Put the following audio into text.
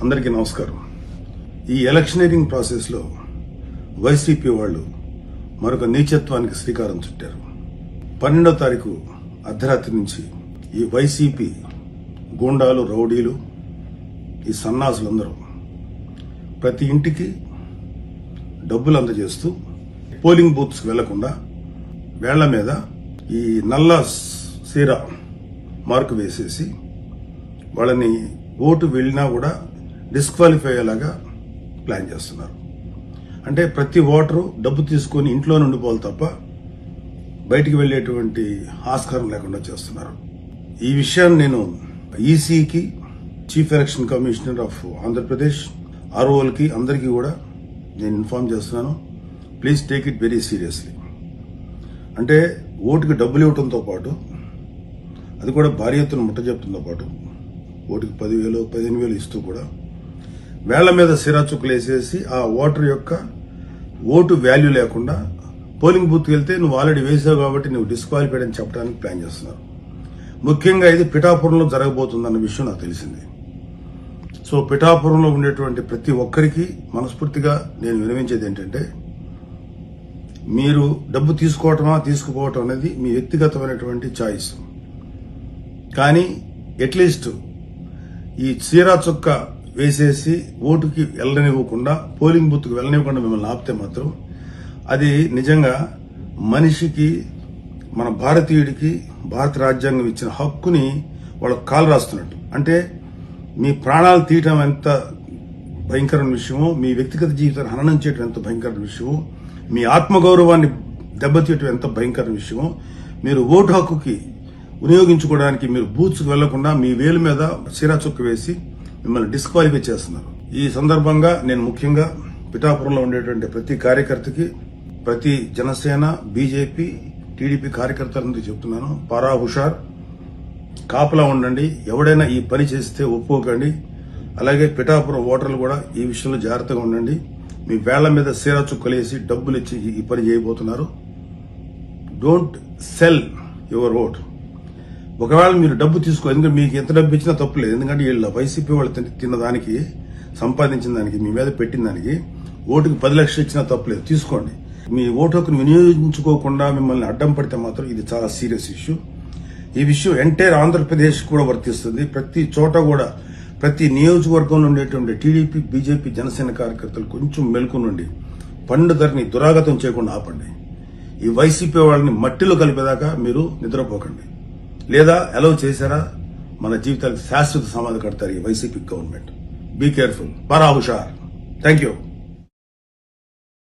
అందరికీ నమస్కారం. ఈ ఎలక్షనీరింగ్ ప్రాసెస్ లో వైసీపీ వాళ్ళు మరొక నీచత్వానికి శ్రీకారం చుట్టారు. 12వ తారీఖు అర్ధరాత్రి నుంచి ఈ వైసీపీ గూండాలు, రౌడీలు, ఈ సన్నాసులందరూ ప్రతి ఇంటికి డబ్బులు అందజేస్తూ పోలింగ్ బూత్స్ వెళ్లకుండా వేళ్ల మీద ఈ నల్ల సీరా మార్కు వేసేసి వాళ్ళని ఓటు వెళ్ళినా కూడా డిస్క్వాలిఫై అయ్యేలాగా ప్లాన్ చేస్తున్నారు. అంటే ప్రతి ఓటరు డబ్బు తీసుకుని ఇంట్లో ఉండిపోవాలి తప్ప బయటికి వెళ్లేటువంటి ఆస్కారం లేకుండా చేస్తున్నారు. ఈ విషయాన్ని నేను ఈసీకి, chief election commissioner of Andhra Pradesh, ఆర్ఓలకి అందరికీ కూడా నేను ఇన్ఫార్మ్ చేస్తున్నాను. Please take it very seriously. అంటే ఓటుకి డబ్బులు ఇవ్వడంతో పాటు, అది కూడా భారీ ఎత్తున ముట్ట చెప్తుందో పాటు, ఓటుకి 10,000, 15,000 ఇస్తూ కూడా వేళ్ల మీద సిరా చుక్కలు వేసేసి ఆ ఓటర్ యొక్క ఓటు వాల్యూ లేకుండా పోలింగ్ బూత్కి వెళ్తే నువ్వు ఆల్రెడీ వేసావు కాబట్టి నువ్వు డిస్క్వాలిఫైడ్ అని చెప్పడానికి ప్లాన్ చేస్తున్నారు. ముఖ్యంగా ఇది పిఠాపురంలో జరగబోతుందన్న విషయం నాకు తెలిసింది. సో పిఠాపురంలో ఉండేటువంటి ప్రతి ఒక్కరికి మనస్ఫూర్తిగా నేను వినవించేది ఏంటంటే, మీరు డబ్బు తీసుకోవటమా తీసుకుపోవటం అనేది మీ వ్యక్తిగతమైనటువంటి ఛాయిస్. కానీ అట్లీస్ట్ ఈ చీరా చుక్క వేసేసి ఓటుకి వెళ్ళనివ్వకుండా, పోలింగ్ బూత్కి వెళ్ళనివ్వకుండా మిమ్మల్ని ఆపితే మాత్రం అది నిజంగా మనిషికి, మన భారతీయుడికి భారత రాజ్యాంగం ఇచ్చిన హక్కుని వాళ్ళకు కాలు రాస్తున్నట్టు. అంటే మీ ప్రాణాలు తీయటం ఎంత భయంకరమైన విషయమో, మీ వ్యక్తిగత జీవితాన్ని హననం చేయడం ఎంత భయంకరమైన విషయమో, మీ ఆత్మగౌరవాన్ని దెబ్బతీయటం ఎంత భయంకరమైన విషయమో, మీరు ఓటు హక్కుకి వినియోగించుకోవడానికి మీరు బూత్స్కి వెళ్లకుండా మీ వేలు మీద చీరా చుక్క వేసి మిమ్మల్ని డిస్క్వాలిఫై చేస్తున్నారు. ఈ సందర్భంగా నేను ముఖ్యంగా పిఠాపురంలో ఉండేటువంటి ప్రతి కార్యకర్తకి, ప్రతి జనసేన, బీజేపీ, టీడీపీ కార్యకర్తలందరికీ చెప్తున్నాను, పారా హుషార్, కాపలా ఉండండి. ఎవడైనా ఈ పని చేస్తే ఒప్పుకోకండి. అలాగే పిఠాపురం ఓటర్లు కూడా ఈ విషయంలో జాగ్రత్తగా ఉండండి. మీ వేళ్ల మీద చీరా చుక్కలేసి డబ్బులు ఇచ్చి ఈ పని చేయబోతున్నారు. Don't sell your vote. ఒకవేళ మీరు డబ్బు తీసుకో, ఎందుకంటే మీకు ఎంత డబ్బు ఇచ్చినా తప్పులేదు. ఎందుకంటే వీళ్ళ వైసీపీ వాళ్ళు తిన్న దానికి, సంపాదించిన దానికి, మీ మీద పెట్టిన దానికి ఓటుకి 10 లక్షలు ఇచ్చినా తప్పులేదు, తీసుకోండి. మీ ఓటు హక్కును వినియోగించుకోకుండా మిమ్మల్ని అడ్డం పడితే మాత్రం ఇది చాలా సీరియస్ ఇష్యూ. ఈ విషయం ఎంటైర్ ఆంధ్రప్రదేశ్ కూడా వర్తిస్తుంది. ప్రతి చోట కూడా, ప్రతి నియోజకవర్గంలో ఉండేటువంటి టీడీపీ, బీజేపీ, జనసేన కార్యకర్తలు కొంచెం మెలుకునుండి పండుదరిని దురాగతం చేయకుండా ఆపండి. ఈ వైసీపీ వాళ్ళని మట్టిలో కలిపేదాకా మీరు నిద్రపోకండి. లేదా అలౌ చేశారా, మన జీవితాలకు శాశ్వత సమాధి కడతారు ఈ వైసీపీ గవర్నమెంట్. బీ కేర్ఫుల్, పారా హుషార్. Thank you.